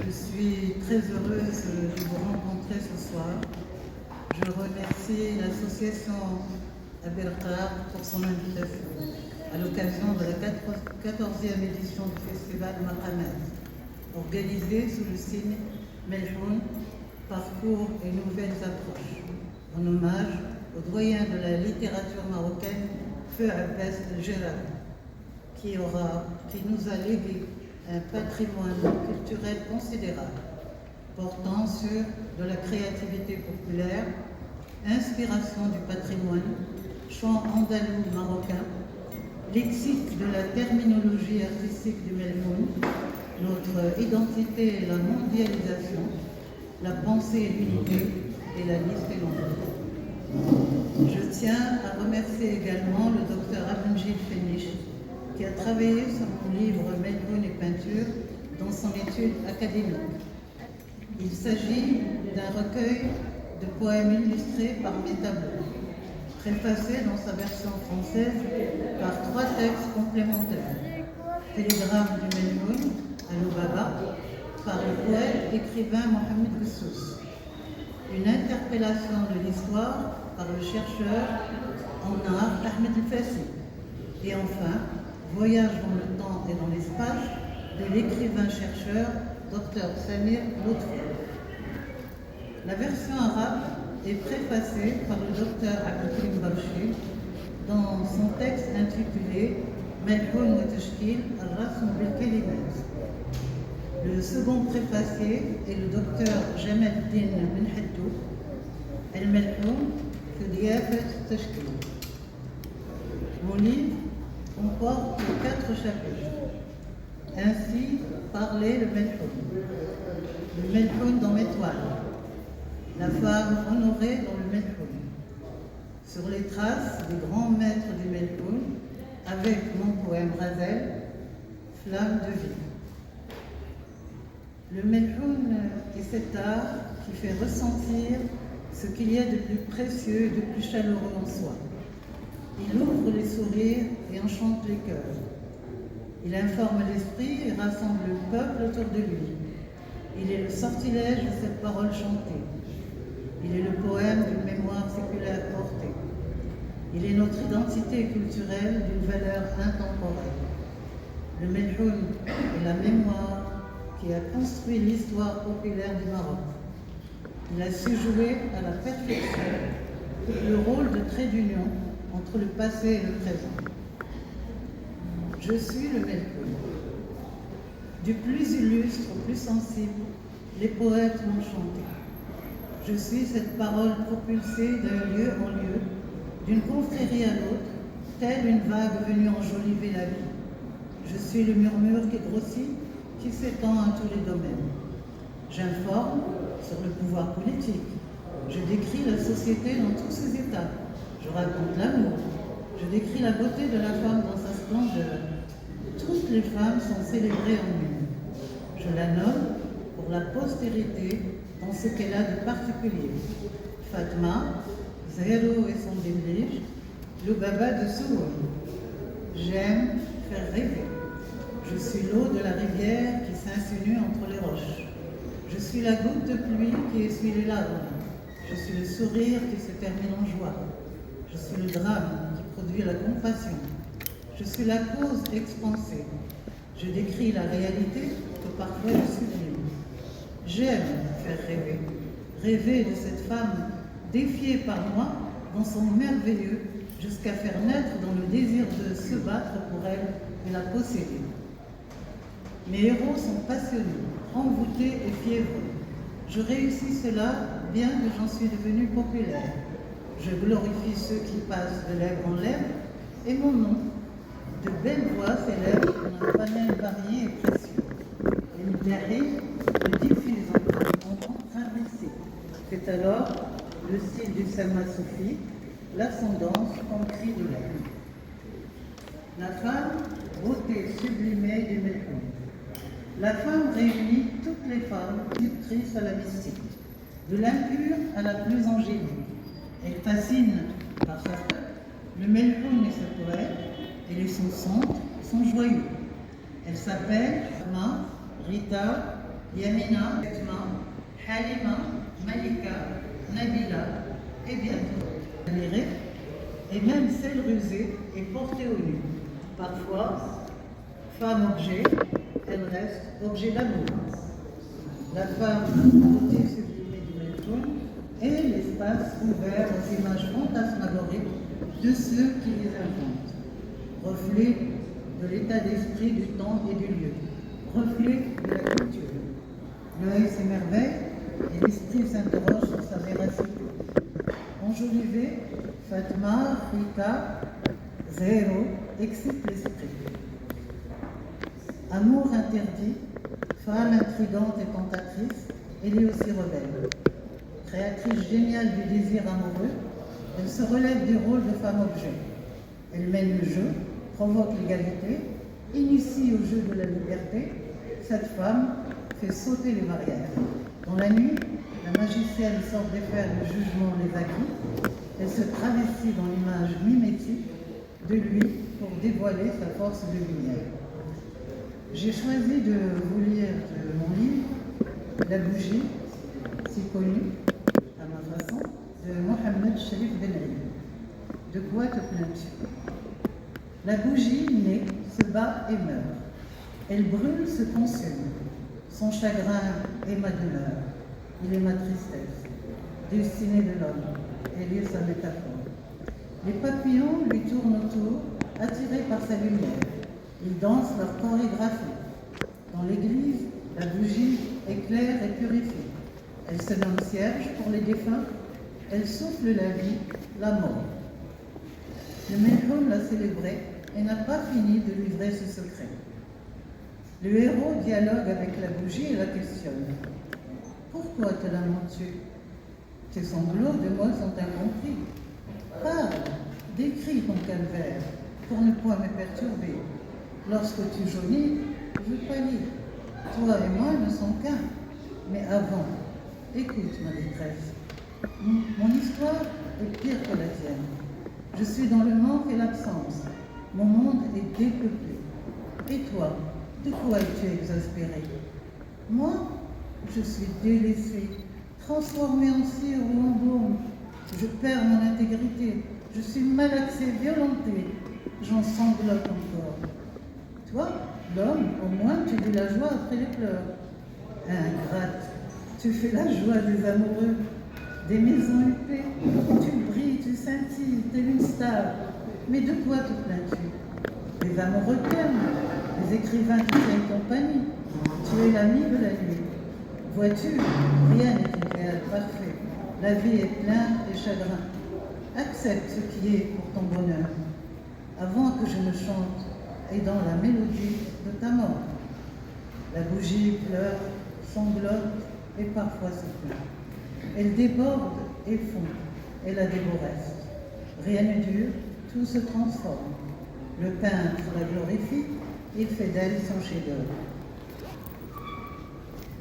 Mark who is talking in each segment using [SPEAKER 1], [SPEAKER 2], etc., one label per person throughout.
[SPEAKER 1] Je suis très heureuse de vous rencontrer ce soir. Je remercie l'association Abertar pour son invitation à l'occasion de la 14e édition du festival Maqamat, organisé sous le signe Melhoun, parcours et nouvelles approches, en hommage au doyen de la littérature marocaine, Feu Abbas El-Gerab, qui nous a légué un patrimoine culturel considérable, portant sur de la créativité populaire, inspiration du patrimoine, chant andalou marocain, lexique de la terminologie artistique du Melhoun, notre identité et la mondialisation, la pensée et l'unité, et la liste est longue. Je tiens à remercier également le docteur Abdelmajid Fenich, qui a travaillé sur mon livre Melhoun et peinture dans son étude académique. Il s'agit d'un recueil de poèmes illustrés par mes tableaux, préfacé dans sa version française par 3 textes complémentaires. Télégramme du Melhoun à Loubaba par le poète écrivain Mohamed Bessous. Une interpellation de l'histoire par le chercheur en art Ahmed El-Fassi. Et enfin, Voyage dans le temps et dans l'espace de l'écrivain-chercheur Dr Samir Lotfi. La version arabe est préfacée par le Dr Abdelkrim Barchi dans son texte intitulé Melhoun wa Tashkil al-Rasm bil-Kalimat. Le second préfacier est le Dr Jamal Din Ben Haddou El-Melhoun fi Diyafat Tashkil. Mon livre comporte 4 chapitres. Ainsi parlait le Melhoun. Le Melhoun dans mes toiles. La femme honorée dans le Melhoun. Sur les traces des grands maîtres du Melhoun, avec mon poème Razel, Flamme de vie. Le Melhoun est cet art qui fait ressentir ce qu'il y a de plus précieux et de plus chaleureux en soi. Il ouvre les sourires et enchante les cœurs. Il informe l'esprit et rassemble le peuple autour de lui. Il est le sortilège de cette parole chantée. Il est le poème d'une mémoire séculaire portée. Il est notre identité culturelle d'une valeur intemporelle. Le Melhoun est la mémoire qui a construit l'histoire populaire du Maroc. Il a su jouer à la perfection le rôle de trait d'union entre le passé et le présent. Je suis le Melhoun. Du plus illustre au plus sensible, les poètes m'ont chanté. Je suis cette parole propulsée d'un lieu en lieu, d'une confrérie à l'autre, telle une vague venue enjoliver la vie. Je suis le murmure qui grossit, qui s'étend à tous les domaines. J'informe sur le pouvoir politique. Je décris la société dans tous ses états. Je raconte l'amour. Je décris la beauté de la femme dans sa splendeur. Toutes les femmes sont célébrées en une. Je la nomme pour la postérité dans ce qu'elle a de particulier. Fatma, Zahero et son délige, Loubaba de Sour. J'aime faire rêver. Je suis l'eau de la rivière qui s'insinue entre les roches. Je suis la goutte de pluie qui essuie les larmes. Je suis le sourire qui se termine en joie. Je suis le drame qui produit la compassion. Je suis la cause expansée. Je décris la réalité que parfois je sublime. J'aime faire rêver. Rêver de cette femme défiée par moi dans son merveilleux jusqu'à faire naître dans le désir de se battre pour elle et la posséder. Mes héros sont passionnés, envoûtés et fiévreux. Je réussis cela bien que j'en suis devenue populaire. Je glorifie ceux qui passent de lèvre en lèvre et mon nom, de belles voix s'élèvent dans un panel varié et précieux. Une clarté me diffuse en traversée. C'est alors le style du Salma Soufi, l'ascendance en cri de l'air. La femme, beauté sublimée du Melhoun. La femme réunit toutes les femmes, séductrices à la mystique, de l'impure à la plus angélique. Elle fascine par sa peuple. Le Melhoun est sa poète, et les son centre sont joyeux. Elle s'appelle Fatma, Rita, Yamina, Fatma, Halima, Malika, Nabila et bien d'autres. Et même celle rusée est portée au nu. Parfois, femme objet, elle reste objet d'amour. La femme beauté sublimée du Meltoun est l'espace ouvert aux images fantasmagoriques de ceux qui les inventent. Reflet de l'état d'esprit du temps et du lieu. Reflet de la culture. L'œil s'émerveille et l'esprit s'interroge sur sa véracité. Enjolivée, Fatma, Rita, Zéro excite l'esprit. Amour interdit, femme intrigante et tentatrice, elle est aussi rebelle. Créatrice géniale du désir amoureux, elle se relève du rôle de femme-objet. Elle mène le jeu, provoque l'égalité, initie au jeu de la liberté. Cette femme fait sauter les barrières. Dans la nuit, la magicienne sort défaire le jugement des acquis. Elle se travestit dans l'image mimétique de lui pour dévoiler sa force de lumière. J'ai choisi de vous lire de mon livre La bougie, si connue à ma façon, de Mohamed Sharif Ben Ali. De quoi te plains-tu? La bougie naît, se bat et meurt. Elle brûle, se consume. Son chagrin est ma douleur. Il est ma tristesse. Destinée de l'homme, elle est sa métaphore. Les papillons lui tournent autour, attirés par sa lumière. Ils dansent leur chorégraphie. Dans l'église, la bougie éclaire et purifie. Elle se nomme cierge pour les défunts. Elle souffle la vie, la mort. Le Meltoun l'a célébré et n'a pas fini de livrer ce secret. Le héros dialogue avec la bougie et la questionne. Pourquoi te lamentes-tu? Tes sanglots de moi sont incompris. Parle, décris ton calvaire pour ne point me perturber. Lorsque tu jaunis, je pâlis. Toi et moi ne sommes qu'un. Mais avant, écoute ma détresse. Mon histoire est pire que la tienne. Je suis dans le manque et l'absence. Mon monde est dépeuplé. Et toi, de quoi es-tu exaspéré? Moi, je suis délaissé, transformé en cire ou en baume. Je perds mon intégrité. Je suis malaxé, violenté. J'en sanglote encore. Toi, l'homme, au moins, tu dis la joie après les pleurs. Ingrate, tu fais la joie des amoureux, des maisons huppées. Tu brilles, tu scintilles, t'es une star. Mais de quoi te plains-tu? Les amoureux t'aiment, les écrivains qui tiennent compagnie. Tu es l'ami de la nuit. Vois-tu, rien n'est idéal, parfait. La vie est pleine et chagrin. Accepte ce qui est pour ton bonheur. Avant que je ne chante, et dans la mélodie de ta mort. La bougie pleure, sanglote et parfois se plaint. Elle déborde et fond, elle a des beaux restes. Rien ne dure, tout se transforme. Le peintre la glorifie, il fait d'elle son chef-d'œuvre.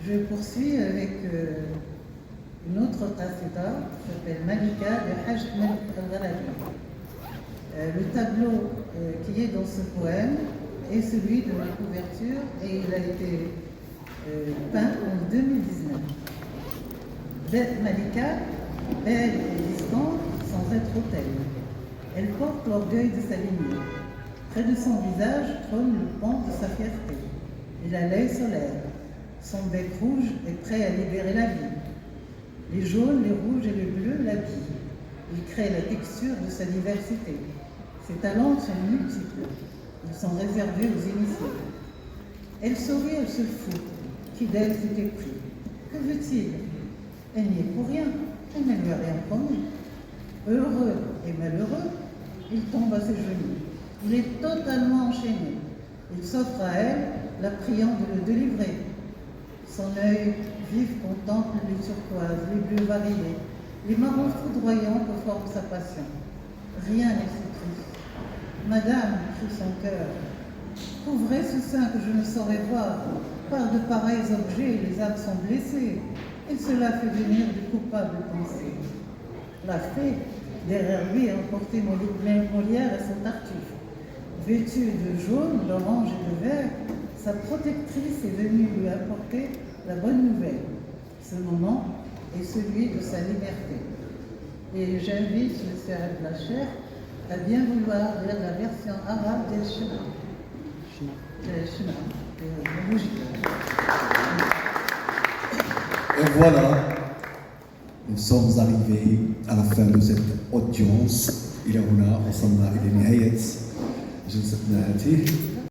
[SPEAKER 1] Je poursuis avec une autre qasida qui s'appelle Malika de Hajj Malik al-Gharavi. Le tableau qui est dans ce poème est celui de la couverture et il a été peint en 2019. Malika, belle et distante, sans être hautaine. Elle porte l'orgueil de sa lignée. Près de son visage trône le pan de sa fierté. Il a l'œil solaire. Son bec rouge est prêt à libérer la vie. Les jaunes, les rouges et les bleus l'habillent. Il crée la texture de sa diversité. Ses talents sont multiples. Ils sont réservés aux initiés. Elle sourit, elle se fout. Qui d'elle s'était pris? Que veut-il? Elle n'y est pour rien. Elle ne lui a rien promis. Heureux et malheureux, il tombe à ses genoux. Il est totalement enchaîné. Il s'offre à elle, la priant de le délivrer. Son œil vif contemple les turquoises, les bleus variés, les marrons foudroyants que forme sa passion. Rien n'est si triste. Madame, crie son cœur, couvrez ce sein que je ne saurais voir. Par de pareils objets, les âmes sont blessées, et cela fait venir de coupables pensées. La fée, derrière lui, a emporté Molière et son Tartuffe. Vêtue de jaune, d'orange et de vert, sa protectrice est venue lui apporter la bonne nouvelle. Ce moment est celui de sa liberté. Et j'invite le Sœur Blacher à bien vouloir lire la version arabe des Shema.
[SPEAKER 2] Et voilà, nous sommes arrivés à la fin de cette audience. إلى هنا وصلنا إلى نهاية جلستنا هذه.